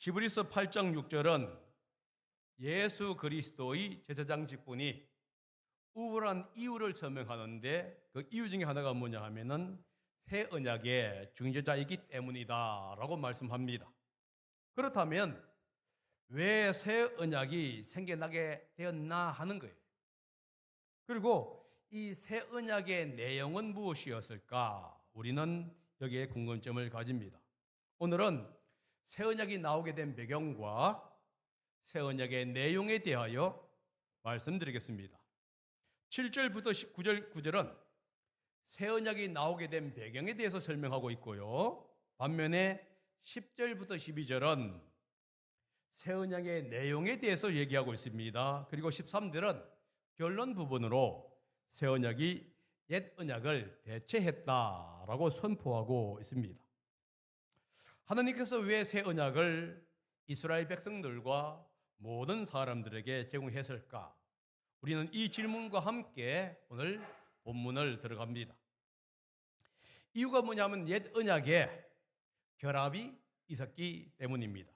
히브리서 8장 6절은 예수 그리스도의 제사장 직분이 우월한 이유를 설명하는데 그 이유 중에 하나가 뭐냐 하면은 새 언약의 중재자이기 때문이다라고 말씀합니다. 그렇다면 왜 새 언약이 생겨나게 되었나 하는 거예요. 그리고 이 새 언약의 내용은 무엇이었을까? 우리는 여기에 궁금점을 가집니다. 오늘은 새 언약이 나오게 된 배경과 새 언약의 내용에 대하여 말씀드리겠습니다. 7절부터 9절은 새 언약이 나오게 된 배경에 대해서 설명하고 있고요. 반면에 10절부터 12절은 새 언약의 내용에 대해서 얘기하고 있습니다. 그리고 13절은 결론 부분으로 새 언약이 옛 언약을 대체했다라고 선포하고 있습니다. 하나님께서 왜 새 언약을 이스라엘 백성들과 모든 사람들에게 제공했을까? 우리는 이 질문과 함께 오늘 본문을 들어갑니다. 이유가 뭐냐면 옛 언약에 결합이 있었기 때문입니다.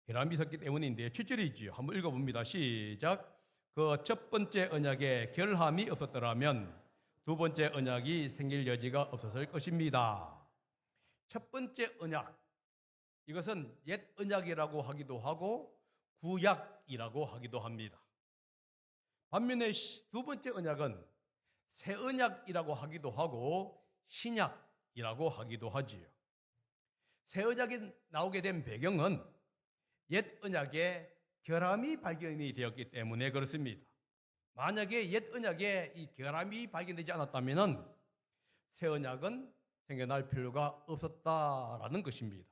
결합이 있었기 때문인데 7절이지요. 한번 읽어봅니다. 시작. 그 첫 번째 언약에 결함이 없었더라면 두 번째 언약이 생길 여지가 없었을 것입니다. 첫 번째 언약, 이것은 옛 언약이라고 하기도 하고 구약이라고 하기도 합니다. 반면에 두 번째 언약은 새 언약이라고 하기도 하고 신약이라고 하기도 하지요. 새 언약이 나오게 된 배경은 옛 언약에 결함이 발견이 되었기 때문에 그렇습니다. 만약에 옛 언약에 이 결함이 발견되지 않았다면 새 언약은 생겨날 필요가 없었다라는 것입니다.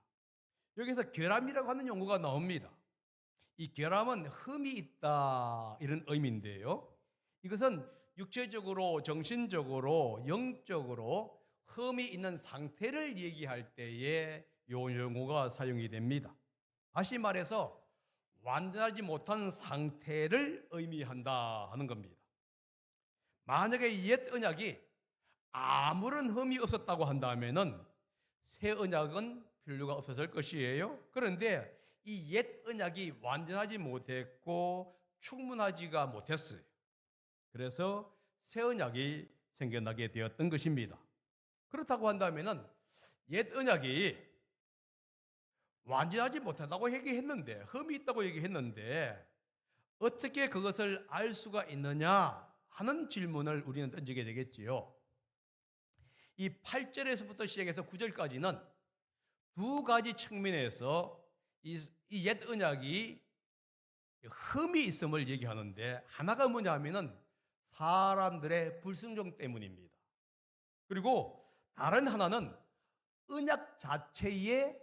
여기서 결함이라고 하는 용어가 나옵니다. 이 결함은 흠이 있다 이런 의미인데요. 이것은 육체적으로, 정신적으로, 영적으로 흠이 있는 상태를 얘기할 때에 이 용어가 사용이 됩니다. 다시 말해서 완전하지 못한 상태를 의미한다 하는 겁니다. 만약에 옛 언약이 아무런 흠이 없었다고 한다면은 새 언약은 필요가 없었을 것이에요. 그런데 이 옛 언약이 완전하지 못했고 충분하지가 못했어요. 그래서 새 언약이 생겨나게 되었던 것입니다. 그렇다고 한다면은 옛 언약이 완전하지 못하다고 얘기했는데, 흠이 있다고 얘기했는데 어떻게 그것을 알 수가 있느냐 하는 질문을 우리는 던지게 되겠지요. 이 8절에서부터 시작해서 9절까지는 두 가지 측면에서 이 옛 언약이 흠이 있음을 얘기하는데, 하나가 뭐냐 하면은 사람들의 불순종 때문입니다. 그리고 다른 하나는 언약 자체의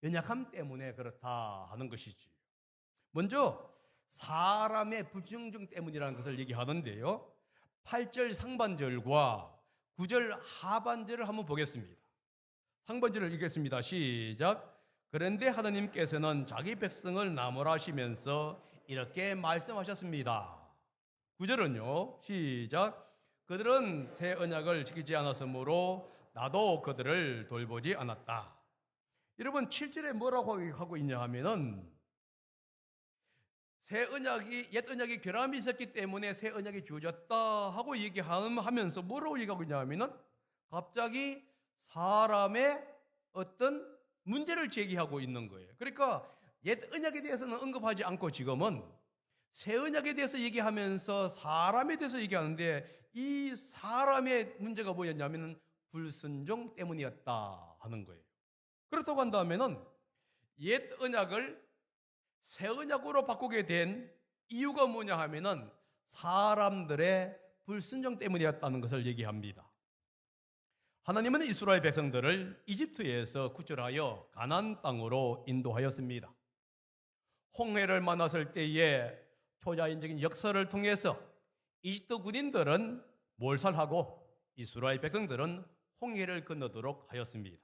연약함 때문에 그렇다 하는 것이지. 먼저 사람의 불순종 때문이라는 것을 얘기하는데요. 8절 상반절과 9절 하반절을 한번 보겠습니다. 상반절을 읽겠습니다. 시작. 그런데 하나님께서는 자기 백성을 나무라시면서 이렇게 말씀하셨습니다. 9절은요. 시작. 그들은 새 언약을 지키지 않았으므로 나도 그들을 돌보지 않았다. 여러분 7절에 뭐라고 하고 있냐 하면은 새 언약이 옛 언약이 결함이 있었기 때문에 새 언약이 주어졌다 하고 얘기하면서 뭐라고 얘기하고 있냐 하면은 갑자기 사람의 어떤 문제를 제기하고 있는 거예요. 그러니까 옛 언약에 대해서는 언급하지 않고 지금은 새 언약에 대해서 얘기하면서 사람에 대해서 얘기하는데, 이 사람의 문제가 뭐였냐면은 불순종 때문이었다 하는 거예요. 그렇다고 한다면은 옛 언약을 새 언약으로 바꾸게 된 이유가 뭐냐 하면은 사람들의 불순종 때문이었다는 것을 얘기합니다. 하나님은 이스라엘 백성들을 이집트에서 구출하여 가나안 땅으로 인도하였습니다. 홍해를 만났을 때에 초자연적인 역사를 통해서 이집트 군인들은 몰살하고 이스라엘 백성들은 홍해를 건너도록 하였습니다.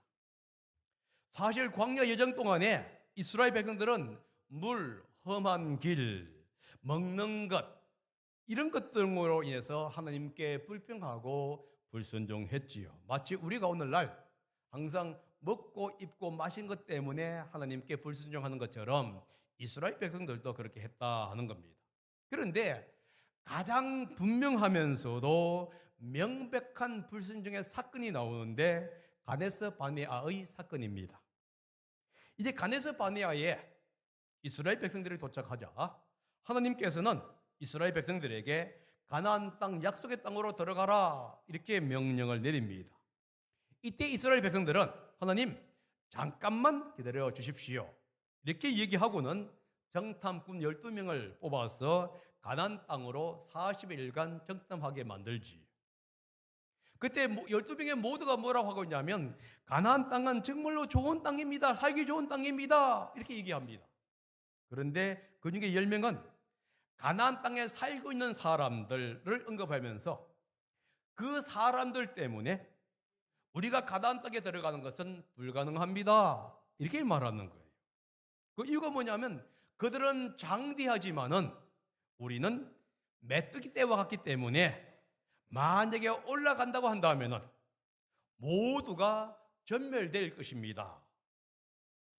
사실 광야 여정 동안에 이스라엘 백성들은 물, 험한 길, 먹는 것, 이런 것 등으로 인해서 하나님께 불평하고 불순종했지요. 마치 우리가 오늘날 항상 먹고 입고 마신 것 때문에 하나님께 불순종하는 것처럼 이스라엘 백성들도 그렇게 했다 하는 겁니다. 그런데 가장 분명하면서도 명백한 불순종의 사건이 나오는데 가데스 바네아의 사건입니다. 이제 가데스 바네아에 이스라엘 백성들이 도착하자 하나님께서는 이스라엘 백성들에게 가나안 땅 약속의 땅으로 들어가라 이렇게 명령을 내립니다. 이때 이스라엘 백성들은 하나님 잠깐만 기다려 주십시오 이렇게 얘기하고는 정탐꾼 12명을 뽑아서 가나안 땅으로 40일간 정탐하게 만들지. 그때 12명의 모두가 뭐라고 하고 있냐면 가나안 땅은 정말로 좋은 땅입니다. 살기 좋은 땅입니다. 이렇게 얘기합니다. 그런데 그 중에 10명은 가나안 땅에 살고 있는 사람들을 언급하면서 그 사람들 때문에 우리가 가나안 땅에 들어가는 것은 불가능합니다. 이렇게 말하는 거예요. 그 이유가 뭐냐면 그들은 장대하지만은 우리는 메뚜기 떼와 같기 때문에 만약에 올라간다고 한다면은 모두가 전멸될 것입니다.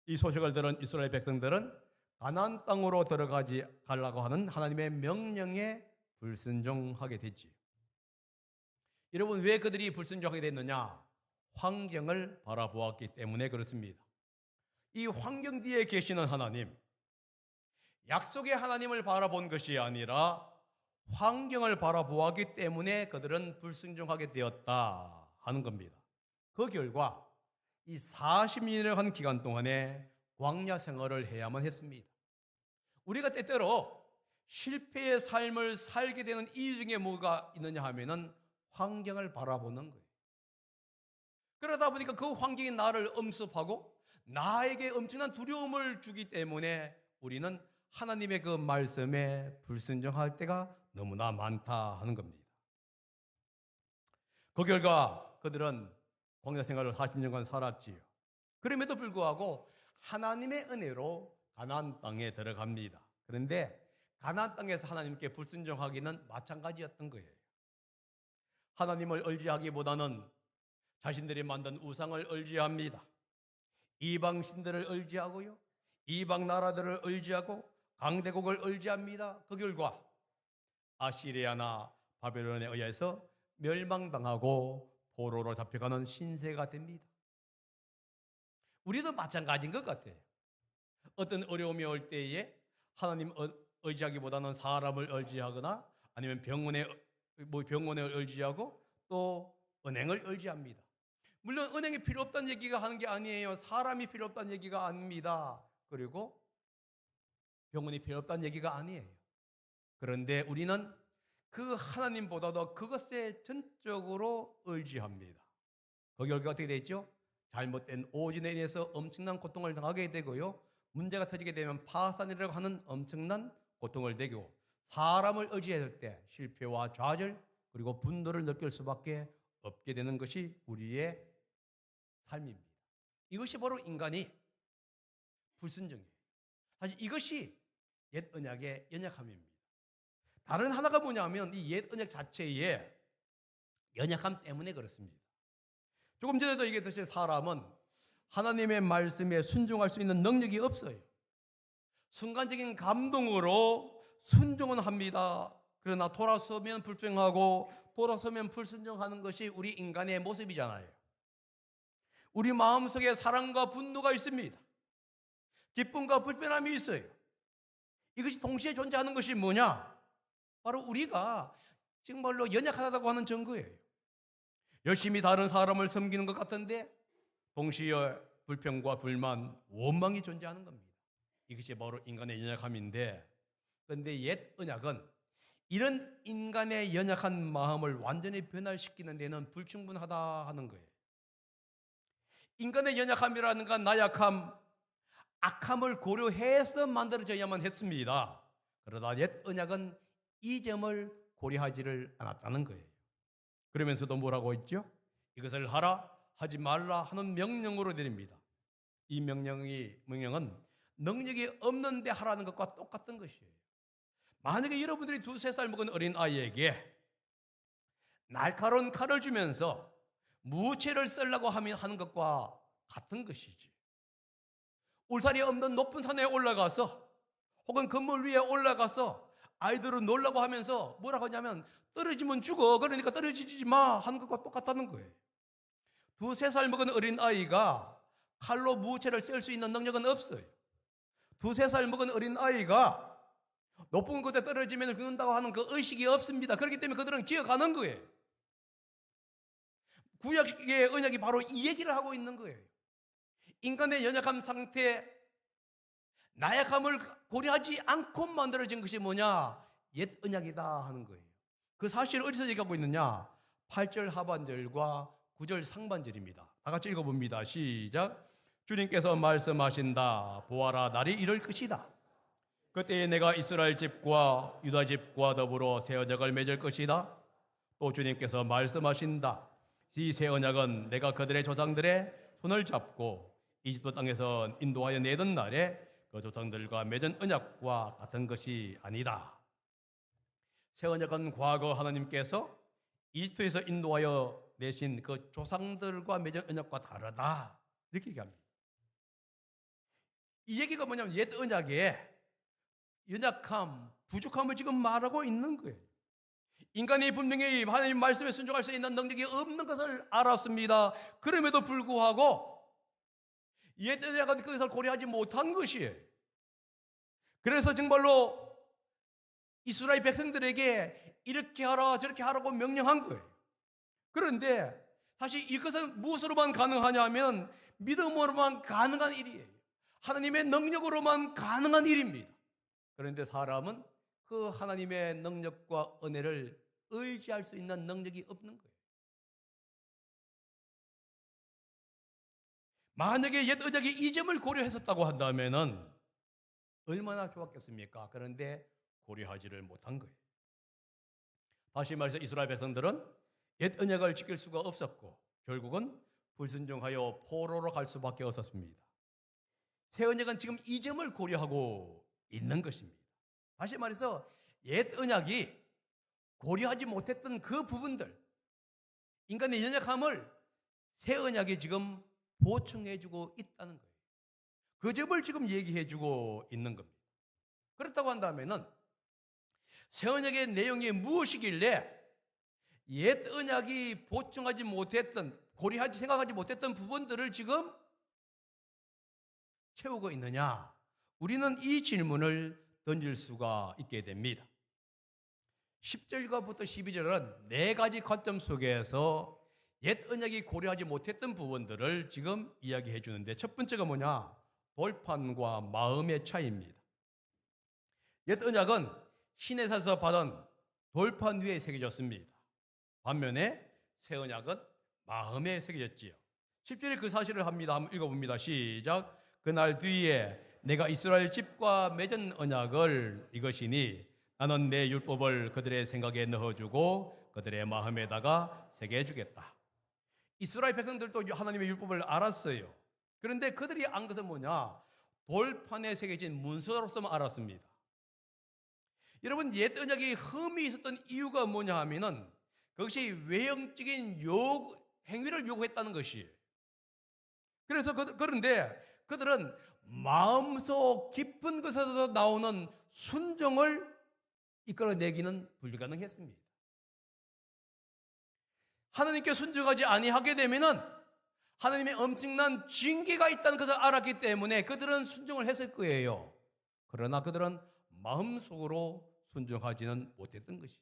이 소식을 들은 이스라엘 백성들은 가나안 땅으로 가려고 하는 하나님의 명령에 불순종하게 됐지. 여러분 왜 그들이 불순종하게 됐느냐? 환경을 바라보았기 때문에 그렇습니다. 이 환경 뒤에 계시는 하나님, 약속의 하나님을 바라본 것이 아니라 환경을 바라보았기 때문에 그들은 불순종하게 되었다 하는 겁니다. 그 결과 이 40년을 한 기간 동안에 광야 생활을 해야만 했습니다. 우리가 때때로 실패의 삶을 살게 되는 이유 중에 뭐가 있느냐 하면은 환경을 바라보는 거예요. 그러다 보니까 그 환경이 나를 엄습하고 나에게 엄청난 두려움을 주기 때문에 우리는 하나님의 그 말씀에 불순종할 때가 너무나 많다 하는 겁니다. 그 결과 그들은 광야 생활을 40년간 살았지요. 그럼에도 불구하고 하나님의 은혜로 가나안 땅에 들어갑니다. 그런데 가나안 땅에서 하나님께 불순종하기는 마찬가지였던 거예요. 하나님을 의지하기보다는 자신들이 만든 우상을 의지합니다. 이방 신들을 의지하고요. 이방 나라들을 의지하고 강대국을 의지합니다. 그 결과 아시리아나 바벨론에 의해서 멸망당하고 포로로 잡혀가는 신세가 됩니다. 우리도 마찬가지인 것 같아요. 어떤 어려움이 올 때에 하나님 의지하기보다는 사람을 의지하거나 아니면 병원에 의지하고 또 은행을 의지합니다. 물론 은행이 필요 없다는 얘기가 하는 게 아니에요. 사람이 필요 없다는 얘기가 아닙니다. 그리고 병원이 필요 없다는 얘기가 아니에요. 그런데 우리는 그 하나님보다도 그것에 전적으로 의지합니다. 그 결과 어떻게 되죠? 잘못된 오진에 인해서 엄청난 고통을 당하게 되고요. 문제가 터지게 되면 파산이라고 하는 엄청난 고통을 내고 사람을 의지할 때 실패와 좌절 그리고 분노를 느낄 수밖에 없게 되는 것이 우리의 삶입니다. 이것이 바로 인간이 불순종이에요. 사실 이것이 옛 언약의 연약함입니다. 다른 하나가 뭐냐면 이 옛 언약 자체의 연약함 때문에 그렇습니다. 조금 전에도 얘기했듯이 사람은 하나님의 말씀에 순종할 수 있는 능력이 없어요. 순간적인 감동으로 순종은 합니다. 그러나 돌아서면 불평하고 돌아서면 불순종하는 것이 우리 인간의 모습이잖아요. 우리 마음속에 사랑과 분노가 있습니다. 기쁨과 불편함이 있어요. 이것이 동시에 존재하는 것이 뭐냐? 바로 우리가 정말로 연약하다고 하는 증거예요. 열심히 다른 사람을 섬기는 것 같은데 동시에 불평과 불만, 원망이 존재하는 겁니다. 이것이 바로 인간의 연약함인데 그런데 옛 언약은 이런 인간의 연약한 마음을 완전히 변화시키는 데는 불충분하다 하는 거예요. 인간의 연약함이라는 건 나약함, 악함을 고려해서 만들어져야만 했습니다. 그러나 옛 언약은 이 점을 고려하지를 않았다는 거예요. 그러면서도 뭐라고 했죠? 이것을 하라, 하지 말라 하는 명령으로 내립니다. 이 명령은 능력이 없는데 하라는 것과 똑같은 것이에요. 만약에 여러분들이 2-3살 먹은 어린 아이에게 날카로운 칼을 주면서 무채를 썰라고 하는 것과 같은 것이지. 울타리 없는 높은 산에 올라가서 혹은 건물 위에 올라가서 아이들은 놀라고 하면서 뭐라고 하냐면 떨어지면 죽어. 그러니까 떨어지지 마 하는 것과 똑같다는 거예요. 2-3살 먹은 어린 아이가 칼로 무채를 썰 수 있는 능력은 없어요. 2-3살 먹은 어린 아이가 높은 곳에 떨어지면 죽는다고 하는 그 의식이 없습니다. 그렇기 때문에 그들은 기어가는 거예요. 구약의 언약이 바로 이 얘기를 하고 있는 거예요. 인간의 연약한 상태, 나약함을 고려하지 않고 만들어진 것이 뭐냐? 옛 언약이다 하는 거예요. 그 사실을 어디서 얘기하고 있느냐? 8절 하반절과 9절 상반절입니다. 다 같이 읽어봅니다. 시작. 주님께서 말씀하신다. 보아라, 날이 이럴 것이다. 그때에 내가 이스라엘 집과 유다 집과 더불어 새 언약을 맺을 것이다. 또 주님께서 말씀하신다. 이 새 언약은 내가 그들의 조상들의 손을 잡고 이집트 땅에서 인도하여 내던 날에 그 조상들과 맺은 언약과 같은 것이 아니다. 새 언약은 과거 하나님께서 이집트에서 인도하여 내신 그 조상들과 맺은 언약과 다르다. 이렇게 얘기합니다. 이 얘기가 뭐냐면 옛 언약의 연약함, 부족함을 지금 말하고 있는 거예요. 인간이 분명히 하나님 말씀에 순종할 수 있는 능력이 없는 것을 알았습니다. 그럼에도 불구하고 옛 언약은 그것을 고려하지 못한 것이에요. 그래서 정말로 이스라엘 백성들에게 이렇게 하라 저렇게 하라고 명령한 거예요. 그런데 사실 이것은 무엇으로만 가능하냐면 믿음으로만 가능한 일이에요. 하나님의 능력으로만 가능한 일입니다. 그런데 사람은 그 하나님의 능력과 은혜를 의지할 수 있는 능력이 없는 거예요. 만약에 옛 언약이 이 점을 고려했었다고 한다면은 얼마나 좋았겠습니까? 그런데 고려하지를 못한 거예요. 다시 말해서 이스라엘 백성들은 옛 언약을 지킬 수가 없었고 결국은 불순종하여 포로로 갈 수밖에 없었습니다. 새 언약은 지금 이 점을 고려하고 있는 것입니다. 다시 말해서 옛 언약이 고려하지 못했던 그 부분들, 인간의 연약함을 새 언약이 지금 보충해주고 있다는 거예요. 그 점을 지금 얘기해주고 있는 겁니다. 그렇다고 한다면은 새 언약의 내용이 무엇이길래 옛 언약이 보충하지 못했던, 고려하지 생각하지 못했던 부분들을 지금 채우고 있느냐? 우리는 이 질문을 던질 수가 있게 됩니다. 10절과부터 12절은 네 가지 관점 속에서 옛 언약이 고려하지 못했던 부분들을 지금 이야기해 주는데 첫 번째가 뭐냐? 돌판과 마음의 차이입니다. 옛 언약은 시내에서 받은 돌판 위에 새겨졌습니다. 반면에 새 언약은 마음에 새겨졌지요. 10절에 그 사실을 합니다. 한번 읽어봅니다. 시작. 그날 뒤에 내가 이스라엘 집과 맺은 언약을 이것이니 나는 내 율법을 그들의 생각에 넣어주고 그들의 마음에다가 새겨주겠다. 이스라엘 백성들도 하나님의 율법을 알았어요. 그런데 그들이 안 것은 뭐냐? 돌판에 새겨진 문서로서만 알았습니다. 여러분, 옛 언약이 흠이 있었던 이유가 뭐냐 하면은 그것이 외형적인 행위를 요구했다는 것이에요. 그래서 그런데 그들은 마음속 깊은 것에서 나오는 순종을 이끌어내기는 불가능했습니다. 하나님께 순종하지 아니하게 되면은 하나님의 엄청난 징계가 있다는 것을 알았기 때문에 그들은 순종을 했을 거예요. 그러나 그들은 마음속으로 순종하지는 못했던 것이지.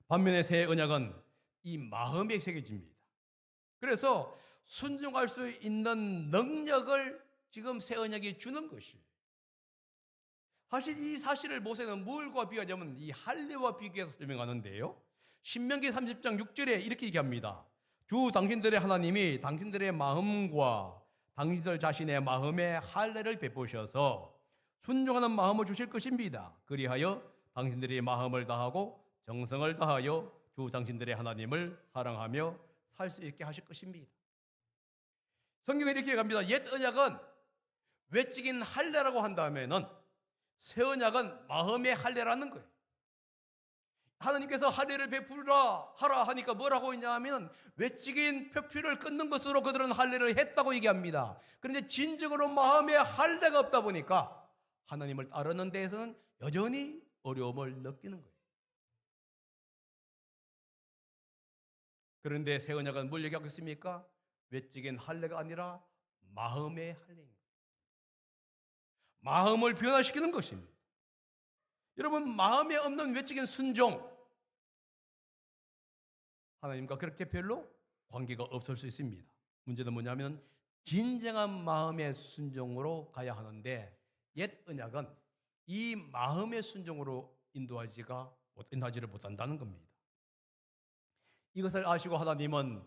반면에 새 언약은 이 마음에 새겨집니다. 그래서 순종할 수 있는 능력을 지금 새 언약이 주는 것이에요. 사실 이 사실을 모세는 무엇과 비교하자면 이 할례와 비교해서 설명하는데요. 신명기 30장 6절에 이렇게 얘기합니다. 주 당신들의 하나님이 당신들의 마음과 당신들 자신의 마음에 할례를 베푸셔서 순종하는 마음을 주실 것입니다. 그리하여 당신들이 마음을 다하고 정성을 다하여 주 당신들의 하나님을 사랑하며 살 수 있게 하실 것입니다. 성경에 이렇게 얘기합니다. 옛 언약은 외적인 할례라고 한다면은 새 언약은 마음의 할례라는 거예요. 하나님께서 할례를 베풀라 하라 하니까 뭐라고 했냐면 외적인 표피를 끊는 것으로 그들은 할례를 했다고 얘기합니다. 그런데 진정으로 마음에 할례가 없다 보니까 하나님을 따르는 데에서는 여전히 어려움을 느끼는 거예요. 그런데 새 언약은 뭘 얘기하고 있습니까? 외적인 할례가 아니라 마음의 할례입니다. 마음을 변화시키는 것입니다. 여러분, 마음에 없는 외적인 순종, 하나님과 그렇게 별로 관계가 없을 수 있습니다. 문제는 뭐냐면 진정한 마음의 순종으로 가야 하는데 옛 언약은 이 마음의 순종으로 인도하지를 못한다는 겁니다. 이것을 아시고 하나님은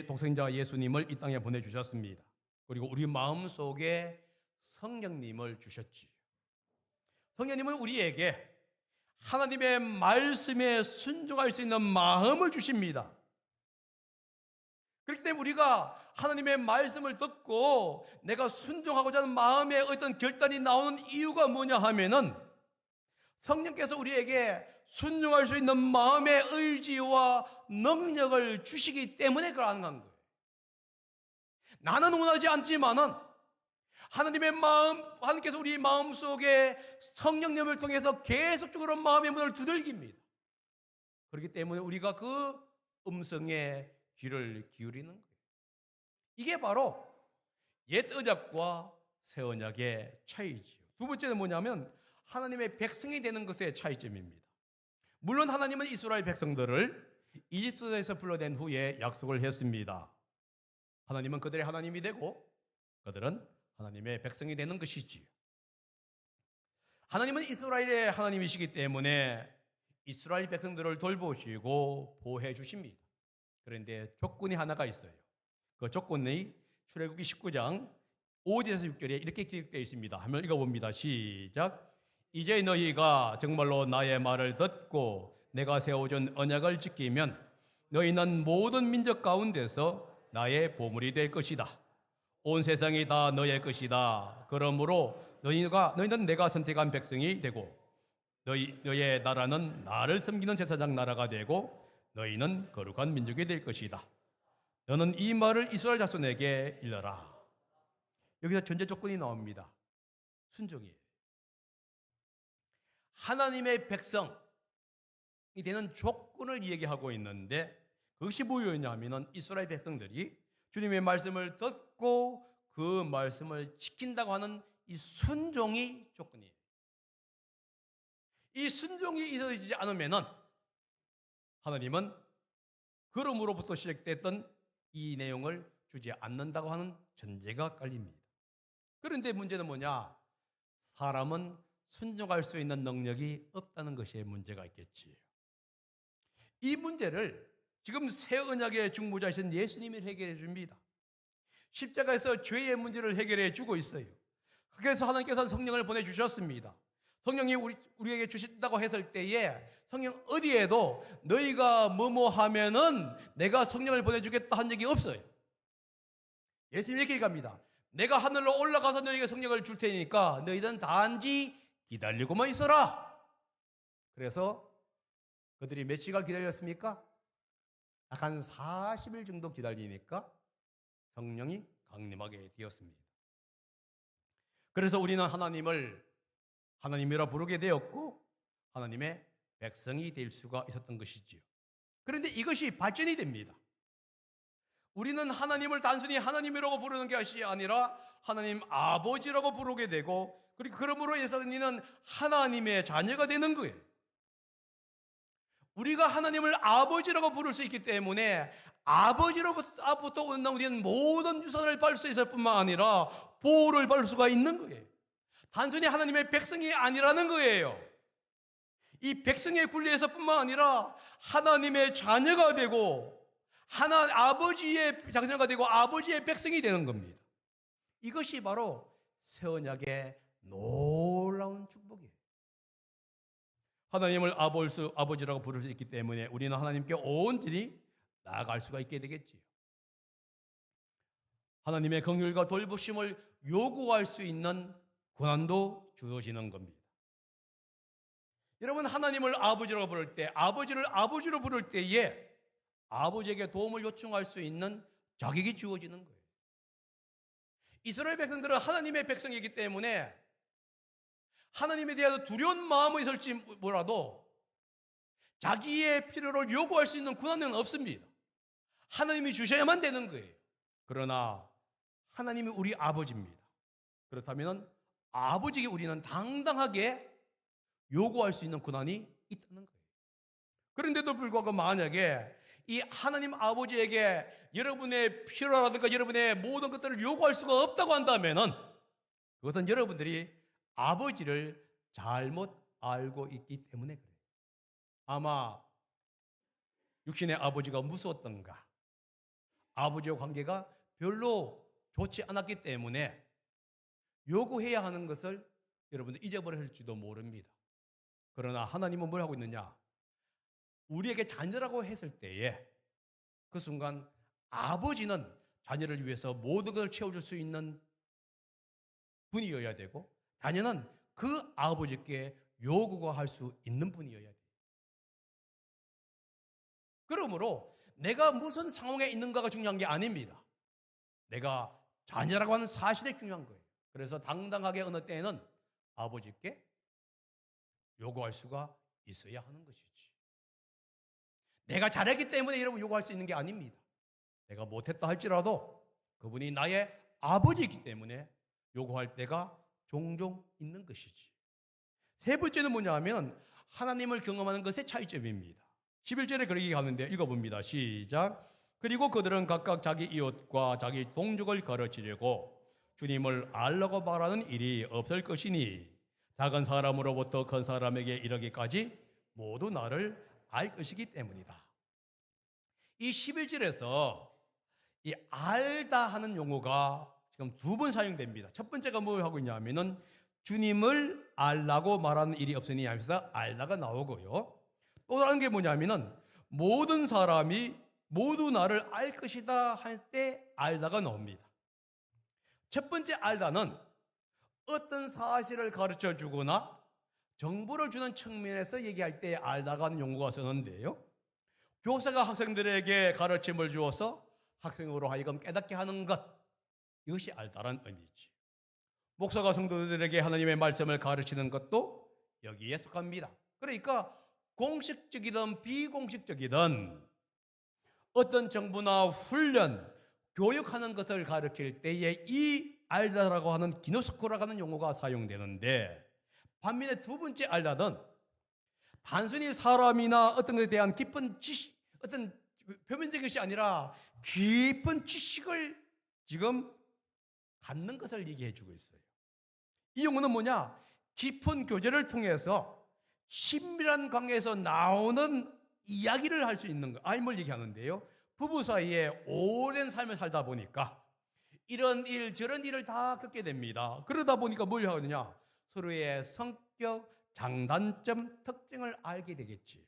독생자 예수님을 이 땅에 보내주셨습니다. 그리고 우리 마음속에 성령님을 주셨지요. 성령님은 우리에게 하나님의 말씀에 순종할 수 있는 마음을 주십니다. 그렇기 때문에 우리가 하나님의 말씀을 듣고 내가 순종하고자 하는 마음의 어떤 결단이 나오는 이유가 뭐냐 하면은 성령께서 우리에게 순종할 수 있는 마음의 의지와 능력을 주시기 때문에 가능한 거예요. 나는 원하지 않지만은 하나님의 마음, 하나님께서 우리 마음 속에 성령님을 통해서 계속적으로 마음의 문을 두들깁니다. 그렇기 때문에 우리가 그 음성에 귀를 기울이는 거예요. 이게 바로 옛 언약과 새 언약의 차이지요. 두 번째는 뭐냐면 하나님의 백성이 되는 것의 차이점입니다. 물론 하나님은 이스라엘 백성들을 이집트에서 불러낸 후에 약속을 했습니다. 하나님은 그들의 하나님이 되고 그들은 하나님의 백성이 되는 것이지요. 하나님은 이스라엘의 하나님이시기 때문에 이스라엘 백성들을 돌보시고 보호해 주십니다. 그런데 조건이 하나가 있어요. 그 조건이 출애굽기 19장 5절에서 6절에 이렇게 기록되어 있습니다. 한번 읽어봅니다. 시작. 이제 너희가 정말로 나의 말을 듣고 내가 세워준 언약을 지키면 너희는 모든 민족 가운데서 나의 보물이 될 것이다. 온 세상이 다 너의 것이다. 그러므로 너희는 내가 선택한 백성이 되고 너희의 나라는 나를 섬기는 제사장 나라가 되고 너희는 거룩한 민족이 될 것이다. 너는 이 말을 이스라엘 자손에게 일러라. 여기서 전제 조건이 나옵니다. 순종이에요. 하나님의 백성이 되는 조건을 얘기하고 있는데 그것이 뭐였냐면 이스라엘 백성들이 주님의 말씀을 듣고 그 말씀을 지킨다고 하는 이 순종이 조건이에요. 이 순종이 이루어지지 않으면은 하나님은 그럼으로부터 시작됐던 이 내용을 주지 않는다고 하는 전제가 깔립니다. 그런데 문제는 뭐냐? 사람은 순종할 수 있는 능력이 없다는 것에 문제가 있겠지요. 이 문제를 지금 새 언약의 중보자이신 예수님이 해결해 줍니다. 십자가에서 죄의 문제를 해결해 주고 있어요. 그래서 하나님께서는 성령을 보내주셨습니다. 성령이 우리에게 주신다고 했을 때에 성령 어디에도 너희가 뭐뭐 하면은 내가 성령을 보내주겠다 한 적이 없어요. 예수님이 이렇게 얘기합니다. 내가 하늘로 올라가서 너희에게 성령을 줄 테니까 너희들은 단지 기다리고만 있어라. 그래서 그들이 몇 시간 기다렸습니까? 약 한 40일 정도 기다리니까 성령이 강림하게 되었습니다. 그래서 우리는 하나님을 하나님이라 부르게 되었고 하나님의 백성이 될 수가 있었던 것이지요. 그런데 이것이 발전이 됩니다. 우리는 하나님을 단순히 하나님이라고 부르는 것이 아니라 하나님 아버지라고 부르게 되고 그리고 그러므로 인해서 우리는 하나님의 자녀가 되는 거예요. 우리가 하나님을 아버지라고 부를 수 있기 때문에 아버지로부터 오는 우리는 모든 유산을 받을 수 있을 뿐만 아니라 보호를 받을 수가 있는 거예요. 단순히 하나님의 백성이 아니라는 거예요. 이 백성의 분리에서뿐만 아니라 하나님의 자녀가 되고 아버지의 자녀가 되고 아버지의 백성이 되는 겁니다. 이것이 바로 새 언약의 놀라운 축복이에요. 하나님을 아버지라고 부를 수 있기 때문에 우리는 하나님께 온전히 나아갈 수가 있게 되겠지요. 하나님의 긍휼과 돌보심을 요구할 수 있는 권한도 주어지는 겁니다. 여러분, 하나님을 아버지라고 부를 때, 아버지를 아버지로 부를 때에 아버지에게 도움을 요청할 수 있는 자격이 주어지는 거예요. 이스라엘 백성들은 하나님의 백성이기 때문에 하나님에 대해서 두려운 마음이 있을지 몰라도 자기의 필요를 요구할 수 있는 권한은 없습니다. 하나님이 주셔야만 되는 거예요. 그러나 하나님이 우리 아버지입니다. 그렇다면 아버지에게 우리는 당당하게 요구할 수 있는 권한이 있다는 거예요. 그런데도 불구하고 만약에 이 하나님 아버지에게 여러분의 필요라든가 여러분의 모든 것들을 요구할 수가 없다고 한다면은 그것은 여러분들이 아버지를 잘못 알고 있기 때문에 그래요. 아마 육신의 아버지가 무서웠던가, 아버지와 관계가 별로 좋지 않았기 때문에 요구해야 하는 것을 여러분들 잊어버렸을지도 모릅니다. 그러나 하나님은 뭘 하고 있느냐? 우리에게 자녀라고 했을 때에 그 순간 아버지는 자녀를 위해서 모든 것을 채워줄 수 있는 분이어야 되고, 자녀는 그 아버지께 요구가 할 수 있는 분이어야 돼요. 그러므로 내가 무슨 상황에 있는가가 중요한 게 아닙니다. 내가 자녀라고 하는 사실이 중요한 거예요. 그래서 당당하게 어느 때에는 아버지께 요구할 수가 있어야 하는 것이지. 내가 잘했기 때문에 여러분 요구할 수 있는 게 아닙니다. 내가 못했다 할지라도 그분이 나의 아버지이기 때문에 요구할 때가 종종 있는 것이지. 세 번째는 뭐냐 하면 하나님을 경험하는 것의 차이점입니다. 11절에 그렇게 가는데 읽어봅니다. 시작. 그리고 그들은 각각 자기 이웃과 자기 동족을 가르치려고 주님을 알라고 말하는 일이 없을 것이니 작은 사람으로부터 큰 사람에게 이르기까지 모두 나를 알 것이기 때문이다. 이 11절에서 이 알다 하는 용어가 지금 두 번 사용됩니다. 첫 번째가 뭘 하고 있냐면은 주님을 알라고 말하는 일이 없으니 하면서 알다가 나오고요. 또 다른 게 뭐냐면은 모든 사람이 모두 나를 알 것이다 할 때 알다가 나옵니다. 첫 번째 알다는 어떤 사실을 가르쳐 주거나 정보를 주는 측면에서 얘기할 때 알다가 하는 용어가 쓰는데요. 교사가 학생들에게 가르침을 주어서 학생으로 하여금 깨닫게 하는 것, 이것이 알다라는 의미지. 목사가 성도들에게 하나님의 말씀을 가르치는 것도 여기에 속합니다. 그러니까 공식적이든 비공식적이든 어떤 정부나 훈련, 교육하는 것을 가르칠 때에 이 알다라고 하는 기노스코라고 하는 용어가 사용되는데, 반면에 두 번째 알다는 단순히 사람이나 어떤 것에 대한 깊은 지식, 어떤 표면적인 것이 아니라 깊은 지식을 지금 갖는 것을 얘기해 주고 있어요. 이 용어는 뭐냐? 깊은 교제를 통해서 친밀한 관계에서 나오는 이야기를 할 수 있는 거, 아임을 얘기하는데요. 부부 사이에 오랜 삶을 살다 보니까 이런 일 저런 일을 다 겪게 됩니다. 그러다 보니까 뭘 하느냐? 서로의 성격, 장단점, 특징을 알게 되겠지.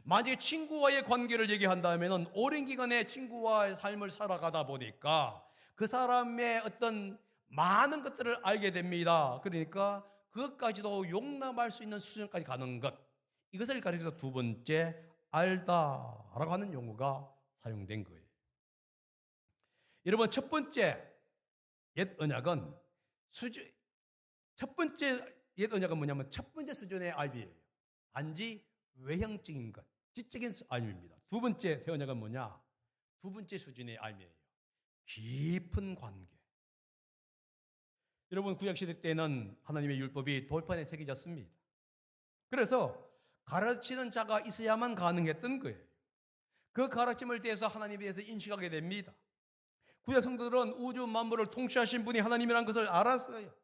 만약에 친구와의 관계를 얘기한다면 오랜 기간의 친구와의 삶을 살아가다 보니까 그 사람의 어떤 많은 것들을 알게 됩니다. 그러니까 그것까지도 용납할 수 있는 수준까지 가는 것, 이것을 가리켜서 두 번째 알다라고 하는 용어가 사용된 거예요. 여러분, 첫 번째 옛 언약은 첫 번째 옛 언약은 뭐냐면 첫 번째 수준의 알비예요. 단지 외형적인 것, 지적인 알비입니다. 두 번째 새 언약은 뭐냐? 두 번째 수준의 알비예요. 깊은 관계. 여러분, 구약시대 때는 하나님의 율법이 돌판에 새겨졌습니다. 그래서 가르치는 자가 있어야만 가능했던 거예요. 그 가르침을 통해서 하나님에 대해서 인식하게 됩니다. 구약 성도들은 우주 만물을 통치하신 분이 하나님이라는 것을 알았어요.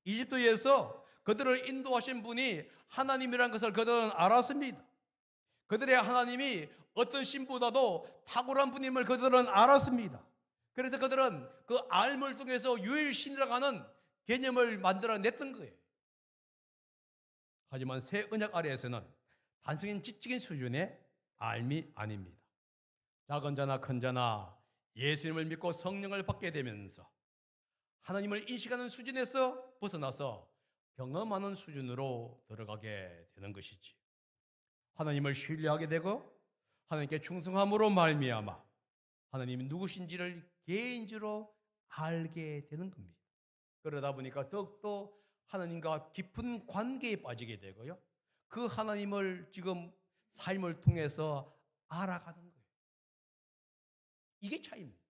이집트에서 그들을 인도하신 분이 하나님이라는 것을 그들은 알았습니다. 그들의 하나님이 어떤 신보다도 탁월한 분임을 그들은 알았습니다. 그래서 그들은 그 알물 속에서 유일신이라고 하는 개념을 만들어냈던 거예요. 하지만 새 언약 아래에서는 단순히 지적인 수준의 알미 아닙니다. 작은 자나 큰 자나 예수님을 믿고 성령을 받게 되면서 하나님을 인식하는 수준에서 벗어나서 경험하는 수준으로 들어가게 되는 것이지. 하나님을 신뢰하게 되고 하나님께 충성함으로 말미암아 하나님이 누구신지를 개인적으로 알게 되는 겁니다. 그러다 보니까 더욱더 하나님과 깊은 관계에 빠지게 되고요. 그 하나님을 지금 삶을 통해서 알아가는 거예요. 이게 차이입니다.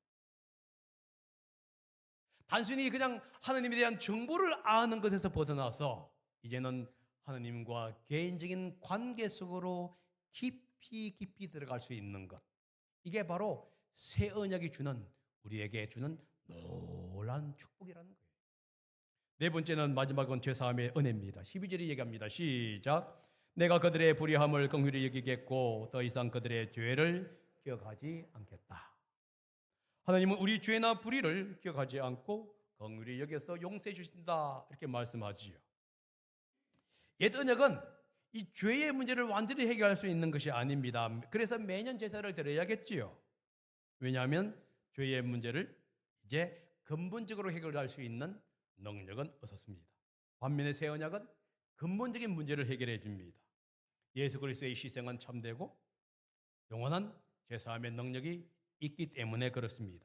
단순히 그냥 하나님에 대한 정보를 아는 것에서 벗어나서 이제는 하나님과 개인적인 관계 속으로 깊이 들어갈 수 있는 것. 이게 바로 새 언약이 주는, 우리에게 주는 놀라운 축복이라는 거예요. 네 번째는 마지막은 죄사함의 은혜입니다. 12절이 얘기합니다. 시작. 내가 그들의 불의함을 긍휼히 여기겠고 더 이상 그들의 죄를 기억하지 않겠다. 하나님은 우리 죄나 불의를 기억하지 않고 긍휼히 여겨서 용서해 주신다, 이렇게 말씀하지요. 옛 언약은 이 죄의 문제를 완전히 해결할 수 있는 것이 아닙니다. 그래서 매년 제사를 드려야겠지요. 왜냐하면 죄의 문제를 이제 근본적으로 해결할 수 있는 능력은 없었습니다. 반면에 새 언약은 근본적인 문제를 해결해 줍니다. 예수 그리스도의 희생은 참되고 영원한 제사함의 능력이 있기 때문에 그렇습니다.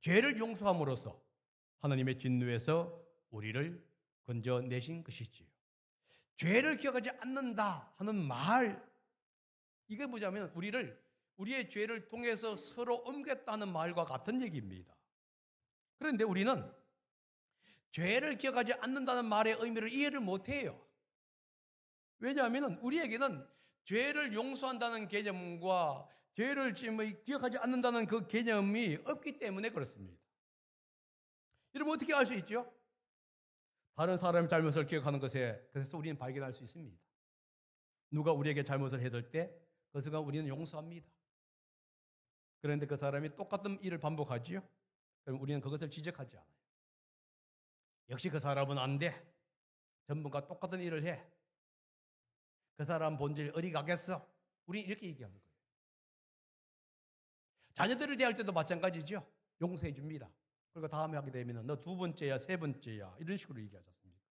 죄를 용서함으로써 하나님의 진노에서 우리를 건져내신 것이지요. 죄를 기억하지 않는다 하는 말, 이게 뭐냐면 우리의 죄를 통해서 서로 옮겼다는 말과 같은 얘기입니다. 그런데 우리는 죄를 기억하지 않는다는 말의 의미를 이해를 못해요. 왜냐하면 우리에게는 죄를 용서한다는 개념과 죄를 기억하지 않는다는 그 개념이 없기 때문에 그렇습니다. 여러분 어떻게 알 수 있죠? 다른 사람의 잘못을 기억하는 것에 그래서 우리는 발견할 수 있습니다. 누가 우리에게 잘못을 했을 때 그것을 우리는 용서합니다. 그런데 그 사람이 똑같은 일을 반복하지요? 그럼 우리는 그것을 지적하지 않아요. 역시 그 사람은 안 돼. 전부가 똑같은 일을 해. 그 사람 본질 어디 가겠어? 우리 이렇게 얘기하는 거예요. 자녀들을 대할 때도 마찬가지죠. 용서해 줍니다. 그리고 다음에 하게 되면 너 두 번째야, 세 번째야, 이런 식으로 얘기하지 않습니까?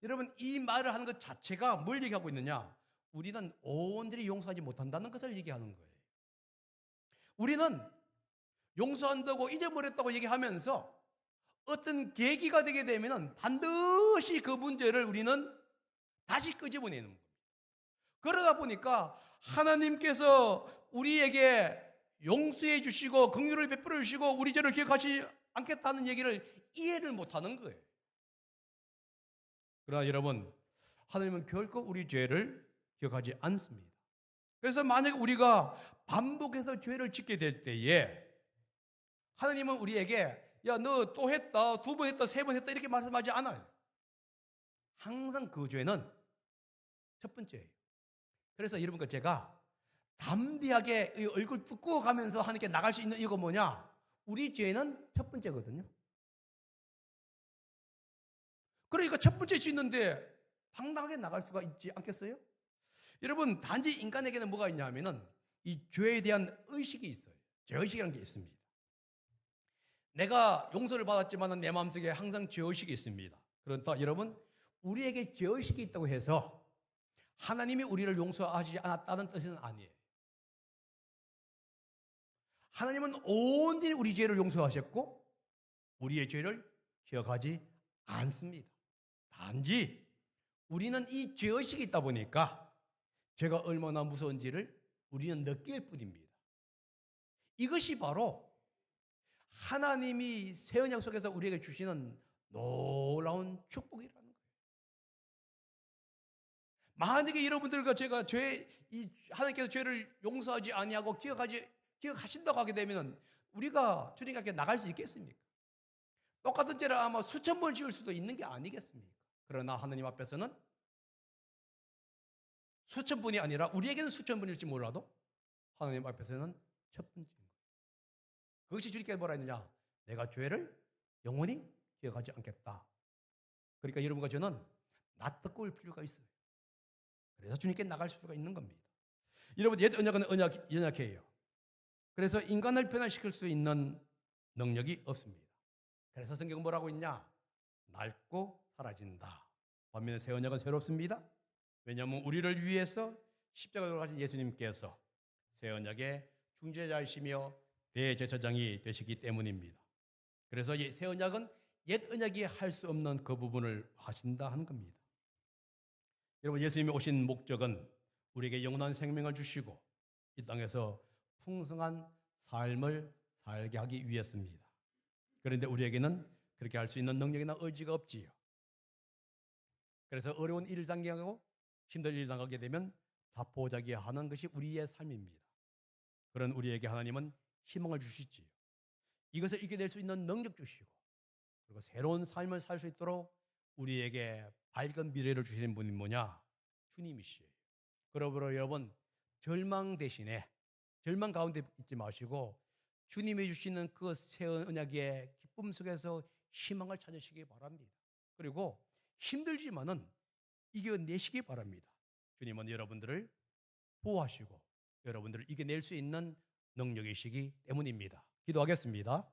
여러분, 이 말을 하는 것 자체가 뭘 얘기하고 있느냐? 우리는 온전히 용서하지 못한다는 것을 얘기하는 거예요. 우리는 용서한다고 잊어버렸다고 얘기하면서 어떤 계기가 되게 되면 반드시 그 문제를 우리는 다시 끄집어내는 겁니다. 그러다 보니까 하나님께서 우리에게 용서해 주시고 긍휼을 베풀어 주시고 우리 죄를 기억하지 않겠다는 얘기를 이해를 못하는 거예요. 그러나 여러분, 하나님은 결코 우리 죄를 기억하지 않습니다. 그래서 만약에 우리가 반복해서 죄를 짓게 될 때에 하나님은 우리에게 야, 너 또 했다, 두 번 했다, 세 번 했다 이렇게 말씀하지 않아요. 항상 그 죄는 첫 번째예요. 그래서 여러분과 제가 담대하게 얼굴 뚜꾸어 가면서 하나님께 나갈 수 있는 이유가 뭐냐? 우리 죄는 첫 번째거든요. 그러니까 첫 번째 짓는데 당당하게 나갈 수가 있지 않겠어요? 여러분, 단지 인간에게는 뭐가 있냐면은 이 죄에 대한 의식이 있어요. 죄의식이라는 게 있습니다. 내가 용서를 받았지만 내 마음속에 항상 죄의식이 있습니다. 그러니까 여러분, 우리에게 죄의식이 있다고 해서 하나님이 우리를 용서하지 않았다는 뜻은 아니에요. 하나님은 온전히 우리 죄를 용서하셨고 우리의 죄를 기억하지 않습니다. 단지 우리는 이 죄의식이 있다 보니까 죄가 얼마나 무서운지를 우리는 느낄 뿐입니다. 이것이 바로 하나님이 새 언약 속에서 우리에게 주시는 놀라운 축복이라는 거예요. 만약에 여러분들과 제가 하나님께서 죄를 용서하지 아니하고 기억하신다고 하게 되면 우리가 주님께 나갈 수 있겠습니까? 똑같은 죄를 아마 수천 번 지을 수도 있는 게 아니겠습니까? 그러나 하나님 앞에서는 수천 번이 아니라 우리에게는 수천 번일지 몰라도 하나님 앞에서는 첫 번째인 거예요. 그것이 주님께 뭐라 했느냐? 내가 죄를 영원히 기억하지 않겠다. 그러니까 여러분과 저는 낯뜨거울 필요가 있어요. 그래서 주님께 나갈 수가 있는 겁니다. 여러분, 옛 언약은 연약해요. 그래서 인간을 변화시킬 수 있는 능력이 없습니다. 그래서 성경은 뭐라고 있냐? 낡고 사라진다. 반면에 새 언약은 새롭습니다. 왜냐하면 우리를 위해서 십자가를 가신 예수님께서 새 언약의 중재자이시며 대제사장이 되시기 때문입니다. 그래서 이 새 언약은 옛 언약이 할 수 없는 그 부분을 하신다 하는 겁니다. 여러분, 예수님이 오신 목적은 우리에게 영원한 생명을 주시고 이 땅에서 풍성한 삶을 살게 하기 위해서입니다. 그런데 우리에게는 그렇게 할 수 있는 능력이나 의지가 없지요. 그래서 어려운 일을 당하고 힘든 일을 당하게 되면 자포자기하는 것이 우리의 삶입니다. 그런 우리에게 하나님은 희망을 주시지요. 이것을 이겨낼 수 있는 능력 주시고 그리고 새로운 삶을 살 수 있도록 우리에게 밝은 미래를 주시는 분이 뭐냐? 주님이시에요. 그러므로 여러분, 절망 대신에 절망 가운데 있지 마시고 주님이 주시는 그 새 언약의 기쁨 속에서 희망을 찾으시기 바랍니다. 그리고 힘들지만은 이겨내시기 바랍니다. 주님은 여러분들을 보호하시고 여러분들을 이겨낼 수 있는 능력이시기 때문입니다. 기도하겠습니다.